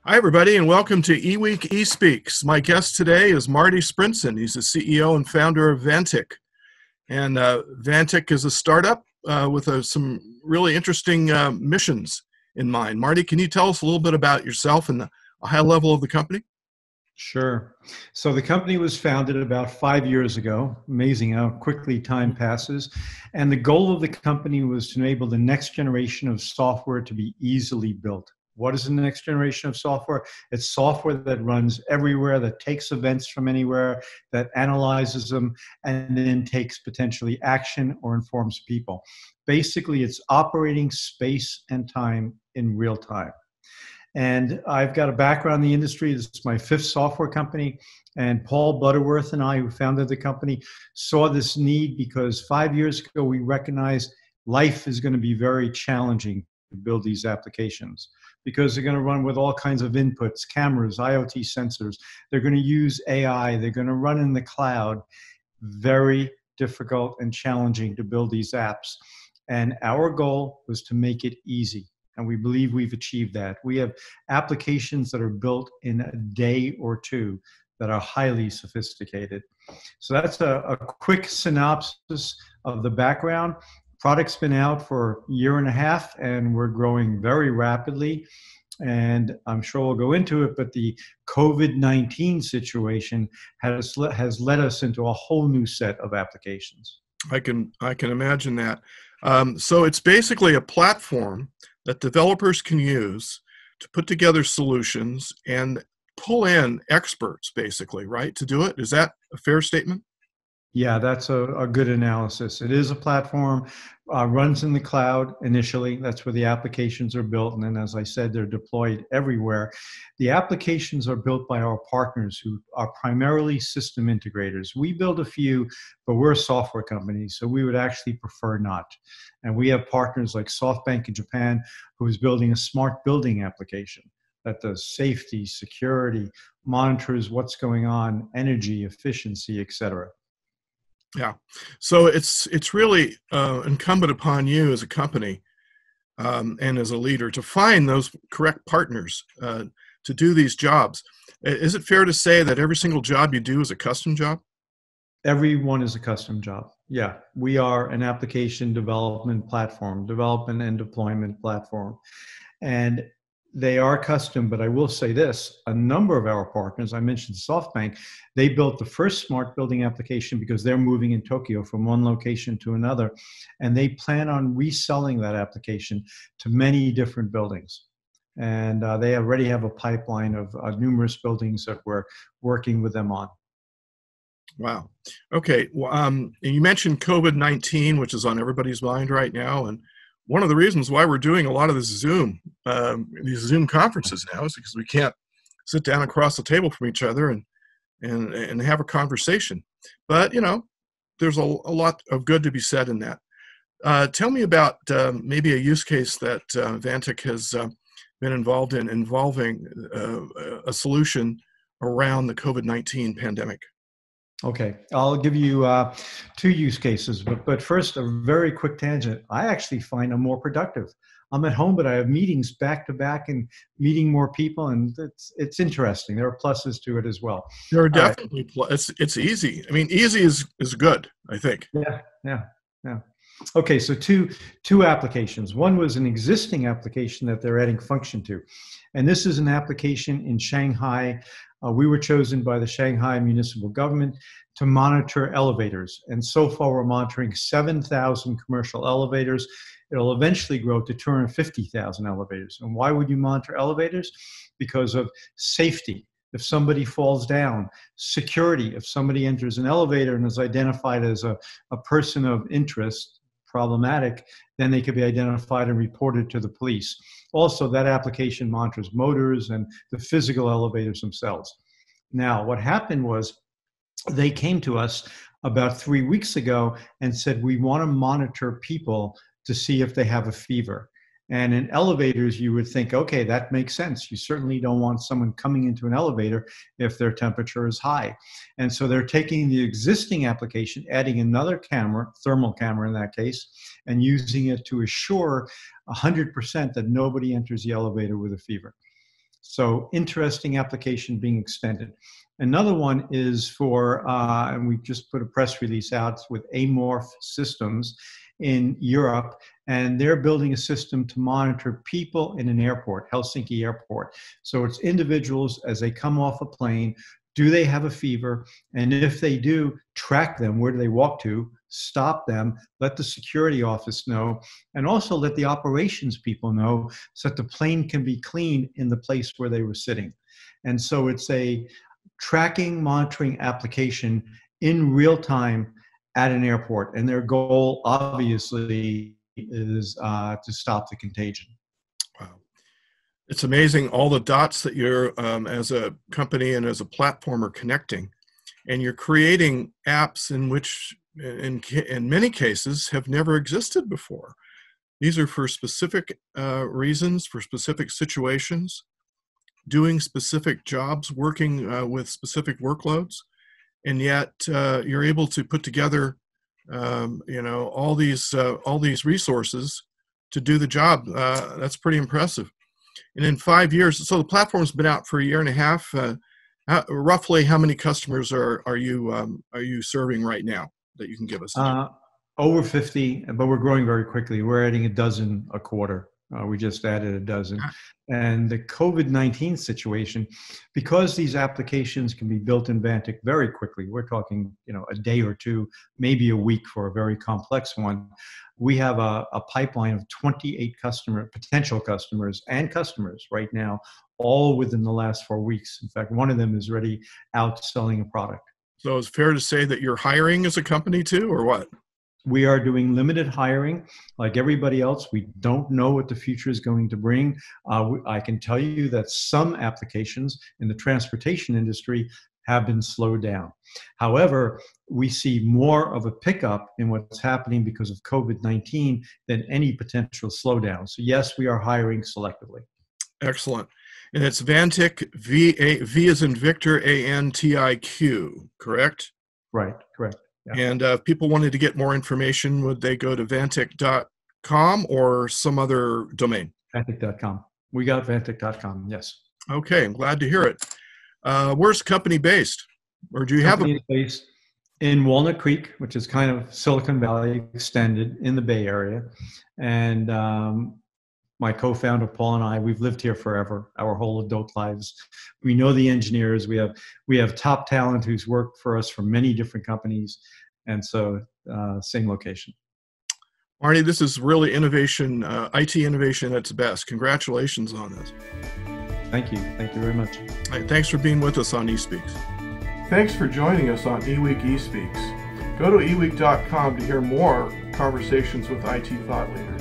Hi, everybody, and welcome to eWEEK eSpeaks. My guest today is Marty Sprinzen. He's the CEO and founder of Vantiq. And Vantiq is a startup with some really interesting missions in mind. Marty, can you tell us a little bit about yourself and the high level of the company? Sure. So the company was founded about 5 years ago. Amazing how quickly time passes. And the goal of the company was to enable the next generation of software to be easily built. What is the next generation of software? It's software that runs everywhere, that takes events from anywhere, that analyzes them, and then takes potentially action or informs people. Basically, it's operating space and time in real time. And I've got a background in the industry. This is my fifth software company. And Paul Butterworth and I, who founded the company, saw this need because 5 years ago, we recognized life is going to be very challenging to build these applications because they're going to run with all kinds of inputs, cameras, IoT sensors. They're going to use AI. They're going to run in the cloud. Very difficult and challenging to build these apps. And our goal was to make it easy. And we believe we've achieved that. We have applications that are built in a day or two that are highly sophisticated. So that's a quick synopsis of the background. Product's been out for a year and a half, and we're growing very rapidly. And I'm sure we'll go into it, but the COVID-19 situation has led us into a whole new set of applications. I can imagine that. So it's basically a platform that developers can use to put together solutions and pull in experts, basically, right, to do it. Is that a fair statement? Yeah, that's a good analysis. It is a platform, runs in the cloud initially. That's where the applications are built. And then, as I said, they're deployed everywhere. The applications are built by our partners who are primarily system integrators. We build a few, but we're a software company, so we would actually prefer not. And we have partners like SoftBank in Japan, who is building a smart building application that does safety, security, monitors what's going on, energy, efficiency, et cetera. Yeah. So it's really incumbent upon you as a company and as a leader to find those correct partners to do these jobs. Is it fair to say that every single job you do is a custom job? Every one is a custom job. Yeah, we are an application development platform, development and deployment platform. And they are custom, but I will say this, a number of our partners, I mentioned SoftBank, they built the first smart building application because they're moving in Tokyo from one location to another, and they plan on reselling that application to many different buildings. And they already have a pipeline of numerous buildings that we're working with them on. Wow. Okay. Well, and you mentioned COVID-19, which is on everybody's mind right now. And one of the reasons why we're doing a lot of these Zoom conferences now is because we can't sit down across the table from each other and have a conversation. But, there's a lot of good to be said in that. Tell me about maybe a use case that Vantiq has been involved in involving a solution around the COVID-19 pandemic. Okay, I'll give you two use cases, but first, a very quick tangent. I actually find I'm more productive. I'm at home, but I have meetings back to back and meeting more people, and it's interesting. There are pluses to it as well. There are All right. definitely it's easy. I mean, easy is good, I think. Yeah. Okay, so two applications. One was an existing application that they're adding function to, and this is an application in Shanghai. We were chosen by the Shanghai municipal government to monitor elevators, and so far we're monitoring 7,000 commercial elevators. It'll eventually grow to 250,000 elevators. And why would you monitor elevators? Because of safety. If somebody falls down, security, if somebody enters an elevator and is identified as a person of interest, problematic, then they could be identified and reported to the police. Also, that application monitors motors and the physical elevators themselves. Now, what happened was they came to us about 3 weeks ago and said, we want to monitor people to see if they have a fever. And in elevators, you would think, okay, that makes sense. You certainly don't want someone coming into an elevator if their temperature is high. And so they're taking the existing application, adding another camera, thermal camera in that case, and using it to assure 100% that nobody enters the elevator with a fever. So interesting application being extended. Another one is for, and we just put a press release out with Amorph Systems in Europe, and they're building a system to monitor people in an airport, Helsinki airport. So it's individuals as they come off a plane. Do they have a fever? And if they do, track them. Where do they walk to? Stop them. Let the security office know. And also let the operations people know so that the plane can be cleaned in the place where they were sitting. And so it's a tracking, monitoring application in real time at an airport. And their goal, obviously, is to stop the contagion. Wow. It's amazing all the dots that you're, as a company and as a platform, are connecting. And you're creating apps in which, in many cases, have never existed before. These are for specific reasons, for specific situations, doing specific jobs, working with specific workloads. And yet you're able to put together, all these resources to do the job. That's pretty impressive. And in 5 years, so the platform's been out for a year and a half. Roughly, how many customers are you serving right now that you can give us? Over 50, but we're growing very quickly. We're adding a dozen a quarter. We just added a dozen. And the COVID-19 situation, because these applications can be built in Vantiq very quickly, we're talking, a day or two, maybe a week for a very complex one. We have a pipeline of 28 potential customers and customers right now, all within the last 4 weeks. In fact, one of them is already out selling a product. So it's fair to say that you're hiring as a company too, or what? We are doing limited hiring like everybody else. We don't know what the future is going to bring. I can tell you that some applications in the transportation industry have been slowed down. However, we see more of a pickup in what's happening because of COVID-19 than any potential slowdown. So yes, we are hiring selectively. Excellent. And it's Vantiq, V as in Victor, ANTIQ, correct? Right, correct. Yeah. And if people wanted to get more information, would they go to Vantiq.com or some other domain? Vantiq.com. We got Vantiq.com, yes. Okay, I'm glad to hear it. Where's the company based? Or do you have a... based in Walnut Creek, which is kind of Silicon Valley extended in the Bay Area. And my co-founder, Paul, and I, we've lived here forever, our whole adult lives. We know the engineers. We have top talent who's worked for us for many different companies. And so same location. Marty, this is really innovation, IT innovation at its best. Congratulations on this. Thank you. Thank you very much. Right, thanks for being with us on eSPEAKS. Thanks for joining us on eWEEK eSpeaks. Go to eWEEK.com to hear more conversations with IT thought leaders.